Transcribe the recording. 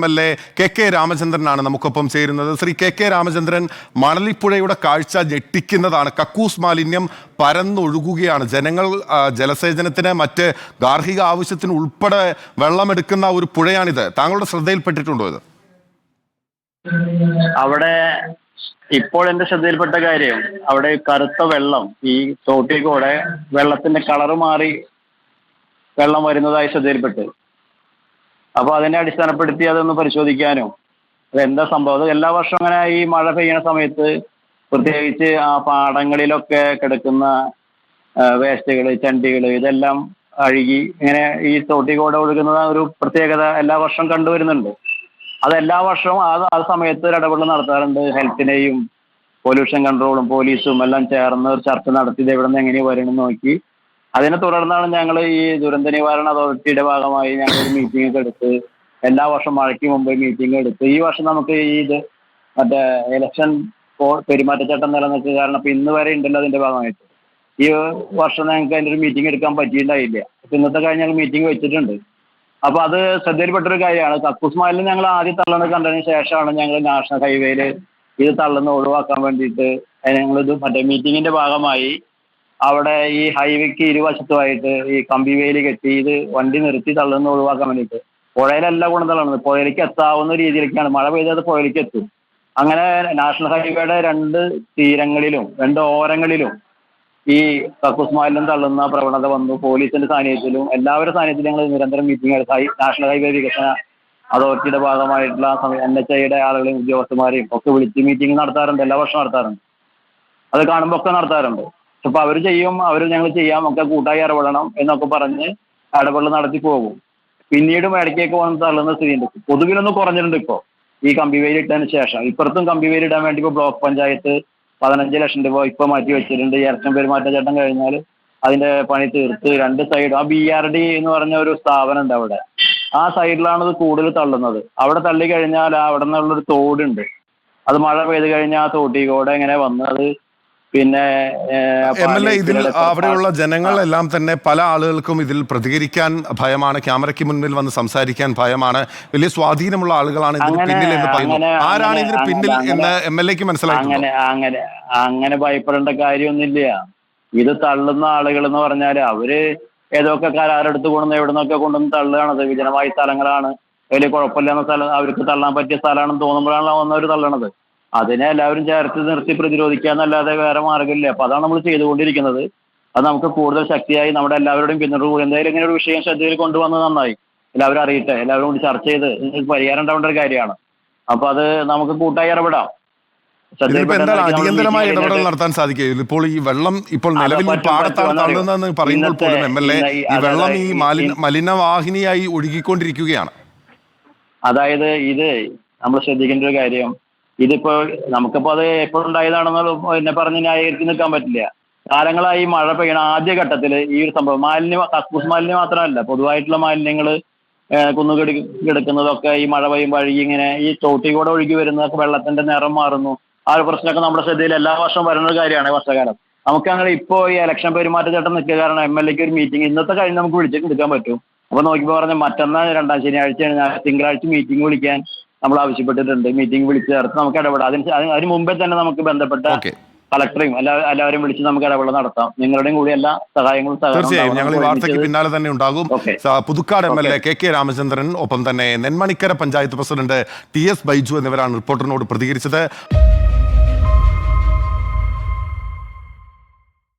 MLA K രാമചന്ദ്രനാണ് നമുക്കൊപ്പം ചേരുന്നത്. Shri K Ramachandran, മണലിപ്പുഴയുടെ കാഴ്ച ഞെട്ടിക്കുന്നതാണ്. കക്കൂസ് മാലിന്യം പരന്നൊഴുകുകയാണ്. ജനങ്ങൾ ജലസേചനത്തിന്, മറ്റ് ഗാർഹിക ആവശ്യത്തിന് ഉൾപ്പെടെ വെള്ളമെടുക്കുന്ന ഒരു പുഴയാണിത്. താങ്കളുടെ ശ്രദ്ധയിൽപ്പെട്ടിട്ടുണ്ടോ ഇത്? അവിടെ ഇപ്പോൾ എന്റെ ശ്രദ്ധയിൽപ്പെട്ട കാര്യം, അവിടെ കറുത്ത വെള്ളം, ഈ തോട്ടിൽ കൂടെ വെള്ളത്തിന്റെ കളറ് മാറി വെള്ളം വരുന്നതായി ശ്രദ്ധയിൽപ്പെട്ടു. അപ്പൊ അതിനെ അടിസ്ഥാനപ്പെടുത്തി അതൊന്ന് പരിശോധിക്കാനും അതെന്താ സംഭവം. അത് എല്ലാ വർഷവും അങ്ങനെ ഈ മഴ പെയ്യുന്ന സമയത്ത്, പ്രത്യേകിച്ച് ആ പാടങ്ങളിലൊക്കെ കിടക്കുന്ന വേസ്റ്റുകൾ, ചണ്ടികൾ, ഇതെല്ലാം അഴുകി ഇങ്ങനെ ഈ തോട്ടിൽ കൂടെ ഒഴുകുന്ന ഒരു പ്രത്യേകത എല്ലാ വർഷവും കണ്ടുവരുന്നുണ്ട്. അത് എല്ലാ വർഷവും ആ സമയത്ത് ഒരു ഇടപെടൽ നടത്താറുണ്ട്. ഹെൽത്തിനെയും പൊല്യൂഷൻ കൺട്രോളും പോലീസും എല്ലാം ചേർന്ന് ഒരു ചർച്ച നടത്തി ഇത് എവിടെ നിന്ന് എങ്ങനെ വരണമെന്ന് നോക്കി. അതിനെ തുടർന്നാണ് ഞങ്ങൾ ഈ ദുരന്ത നിവാരണ അതോറിറ്റിയുടെ ഭാഗമായി ഞങ്ങൾ ഒരു മീറ്റിംഗ് ഒക്കെ എടുത്ത്, എല്ലാ വർഷം മഴയ്ക്ക് മുമ്പ് മീറ്റിംഗ് എടുത്ത്. ഈ വർഷം നമുക്ക് മറ്റേ ഇലക്ഷൻ പെരുമാറ്റച്ചട്ടം നിലനിൽക്കുക കാരണം ഇപ്പൊ ഇന്ന് വരെ ഉണ്ടല്ലോ അതിന്റെ ഭാഗമായിട്ട്. ഈ വർഷം ഞങ്ങൾക്ക് അതിന്റെ ഒരു മീറ്റിംഗ് എടുക്കാൻ പറ്റിയിട്ടുണ്ടായില്ല. ഇന്നത്തെ കഴിഞ്ഞ് ഞങ്ങൾ മീറ്റിംഗ് വെച്ചിട്ടുണ്ട്. അപ്പൊ അത് ശ്രദ്ധയിൽപ്പെട്ടൊരു കാര്യമാണ്. കക്കൂസ് മാലിന്യം ഞങ്ങൾ ആദ്യം തള്ളുന്നത് കണ്ടതിന് ശേഷമാണ് ഞങ്ങൾ നാഷണൽ ഹൈവേയിൽ ഇത് തള്ളുന്ന ഒഴിവാക്കാൻ വേണ്ടിയിട്ട് ഞങ്ങളിത് മറ്റേ മീറ്റിങ്ങിന്റെ ഭാഗമായി അവിടെ ഈ ഹൈവേക്ക് ഇരുവശത്തുമായിട്ട് ഈ കമ്പി വേലി കെട്ടി ഇത് വണ്ടി നിർത്തി തള്ളുന്ന ഒഴിവാക്കാൻ വേണ്ടിയിട്ട്. പുഴയിലല്ല കൊണ്ട് തള്ളുന്നത്, പുഴയിലേക്ക് എത്താവുന്ന രീതിയിലേക്കാണ്. മഴ പെയ്തത് പുഴയിലേക്ക് എത്തും. അങ്ങനെ നാഷണൽ ഹൈവേയുടെ രണ്ട് തീരങ്ങളിലും രണ്ട് ഓരങ്ങളിലും ഈ കക്കൂസ് മാലിന്യം തള്ളുന്ന പ്രവണത വന്നു. പോലീസിന്റെ സാന്നിധ്യത്തിലും എല്ലാവരുടെ സാന്നിധ്യത്തിലും ഞങ്ങൾ നിരന്തരം മീറ്റിംഗ് എടുത്തായി. നാഷണൽ ഹൈവേ വികസന അതോറിറ്റിയുടെ ഭാഗമായിട്ടുള്ള NHAIയുടെ ആളുകളെയും ഉദ്യോഗസ്ഥന്മാരെയും ഒക്കെ വിളിച്ച് മീറ്റിംഗ് നടത്താറുണ്ട്. എല്ലാ വർഷവും നടത്താറുണ്ട്. അത് കാണുമ്പോൾ ഒക്കെ നടത്താറുണ്ട്. അപ്പൊ അവർ ചെയ്യും, ഞങ്ങൾ ചെയ്യാം, ഒക്കെ കൂട്ടായി ഇടപെടണം എന്നൊക്കെ പറഞ്ഞ് ഇടപെടൽ നടത്തി പോകും. പിന്നീടും ഇടയ്ക്കൊക്കെ വന്ന് തള്ളുന്ന സ്ഥിതിയുണ്ട്. പൊതുവിലൊന്നും കുറഞ്ഞിട്ടുണ്ട് ഇപ്പോൾ ഈ കമ്പിവേലി ഇട്ടതിന് ശേഷം. ഇപ്പുറത്തും കമ്പിവേലി ഇടാൻ വേണ്ടി ഇപ്പോൾ ബ്ലോക്ക് പഞ്ചായത്ത് 15 ലക്ഷം രൂപ ഇപ്പൊ മാറ്റി വെച്ചിട്ടുണ്ട്. ഈ ഇലക്ഷൻ പെരുമാറ്റച്ചട്ടം കഴിഞ്ഞാൽ അതിന്റെ പണി തീർത്ത് രണ്ട് സൈഡും, ആ BRD എന്ന് പറഞ്ഞ ഒരു സ്ഥാപനം ഉണ്ട് അവിടെ, ആ സൈഡിലാണ് ഇത് കൂടുതൽ തള്ളുന്നത്. അവിടെ തള്ളി കഴിഞ്ഞാൽ അവിടെ നിന്നുള്ളൊരു തോടുണ്ട്. അത് മഴ പെയ്ത് കഴിഞ്ഞാൽ ആ തോട്ടിക്കൂടെ ഇങ്ങനെ വന്ന് അത് പിന്നെ MLA, ഇതിൽ അവിടെയുള്ള ജനങ്ങളെല്ലാം തന്നെ പല ആളുകൾക്കും ഇതിൽ പ്രതികരിക്കാൻ ഭയമാണ്, ക്യാമറയ്ക്ക് മുന്നിൽ വന്ന് സംസാരിക്കാൻ ഭയമാണ്, വലിയ സ്വാധീനമുള്ള ആളുകളാണ് ഇതിന് പിന്നിൽ എന്ന് പറയുന്നു. ആരാണ് ഇതിന് പിന്നിൽ എന്ന് MLAക്ക് മനസ്സിലായി? അങ്ങനെ ഭയപ്പെടേണ്ട കാര്യമൊന്നുമില്ല. ഇത് തള്ളുന്ന ആളുകൾ എന്ന് പറഞ്ഞാൽ അവര് ഏതൊക്കെ കരാറെടുത്ത് കൊണ്ടുവന്ന് എവിടെ നിന്നൊക്കെ കൊണ്ടുവന്ന് തള്ളുകയാണത്. വിജനമായ സ്ഥലങ്ങളാണ്, വലിയ കുഴപ്പമില്ലാത്ത സ്ഥലം, അവർക്ക് തള്ളാൻ പറ്റിയ സ്ഥലമാണെന്ന് തോന്നുമ്പോഴാണ് വന്നവർ തള്ളണത്. അതിനെ എല്ലാവരും ചേർത്ത് നിർത്തി പ്രതിരോധിക്കാന്നല്ലാതെ വേറെ മാർഗമില്ല. അപ്പൊ അതാണ് നമ്മൾ ചെയ്തുകൊണ്ടിരിക്കുന്നത്. അത് നമുക്ക് കൂടുതൽ ശക്തിയായി നമ്മുടെ എല്ലാവരുടെയും പിന്തുണ കൂടി എന്തായാലും ഇങ്ങനെ ഒരു വിഷയം ശ്രദ്ധയിൽ കൊണ്ടുവന്നത് നന്നായി. എല്ലാവരും അറിയട്ടെ, എല്ലാവരും കൂടി ചർച്ച ചെയ്ത് പരിഹാരം ഉണ്ടാവേണ്ട ഒരു കാര്യമാണ്. അപ്പൊ അത് നമുക്ക് കൂട്ടായി ഇടപെടാം. അടിയന്തരമായ ഇടപെടൽ നടത്താൻ സാധിക്കും. ഇപ്പോൾ ഈ വെള്ളം ഇപ്പോൾ നിലവിൽ പാടത്താണ് തള്ളുന്നതെന്ന് പറയുമ്പോൾ പോലും MLA, ഈ വെള്ളം ഈ മലിനവാഹിനിയായി ഒഴുകിക്കൊണ്ടിരിക്കുകയാണ്. അതായത് ഇത് നമ്മൾ ശ്രദ്ധിക്കേണ്ട ഒരു കാര്യം, ഇതിപ്പോ നമുക്കിപ്പോ അത് എപ്പോഴുണ്ടായതാണെന്ന് എന്നെ പറഞ്ഞ് ന്യായീകരിച്ച് നിൽക്കാൻ പറ്റില്ല. കാലങ്ങളായി മഴ പെയ്യണ ആദ്യഘട്ടത്തിൽ ഈ ഒരു സംഭവം കക്കൂസ് മാലിന്യം മാത്രമല്ല, പൊതുവായിട്ടുള്ള മാലിന്യങ്ങൾ കുന്നുകടി കിടക്കുന്നതൊക്കെ ഈ മഴ പെയ്യുമ്പോൾ അഴുകി ഇങ്ങനെ ഈ തോട്ടി കൂടെ ഒഴുകി വരുന്നതൊക്കെ വെള്ളത്തിന്റെ നിറം മാറുന്നു. ആ ഒരു പ്രശ്നമൊക്കെ നമ്മുടെ ശ്രദ്ധയിൽ എല്ലാ വർഷവും വരുന്ന ഒരു കാര്യമാണ് വർഷകാലം. നമുക്ക് അങ്ങനെ ഇപ്പോൾ ഈ ഇലക്ഷൻ പെരുമാറ്റച്ചട്ടം നിൽക്കുക കാരണം MLAക്ക് ഒരു മീറ്റിംഗ് ഇന്നത്തെ കഴിഞ്ഞ് നമുക്ക് വിളിച്ചിട്ട് എടുക്കാൻ പറ്റും. അപ്പൊ നോക്കിയപ്പോൾ പറഞ്ഞ മറ്റന്നാൾ 2ാം ശനിയാഴ്ചയാണ്, തിങ്കളാഴ്ച മീറ്റിംഗ് വിളിക്കാൻ നമ്മൾ ആവശ്യപ്പെട്ടിട്ടുണ്ട്. മീറ്റിംഗ് വിളിച്ച് ചേർത്ത് നമുക്ക് ഇടപെടാം. അതിന് മുമ്പേ തന്നെ നമുക്ക് ബന്ധപ്പെട്ട കളക്ടറെയും എല്ലാവരും വിളിച്ച് നമുക്ക് ഇടപെടൽ നടത്താം. നിങ്ങളുടെയും കൂടി എല്ലാ സഹായങ്ങളും തീർച്ചയായും ഞങ്ങൾ ഈ വാർത്തയ്ക്ക് പിന്നാലെ തന്നെ ഉണ്ടാകും. പുതുക്കാട് MLA കെ രാമചന്ദ്രൻ, ഒപ്പം തന്നെ നെന്മണിക്കര പഞ്ചായത്ത് പ്രസിഡന്റ് TS ബൈജു എന്നിവരാണ് റിപ്പോർട്ടറിനോട് പ്രതികരിച്ചത്.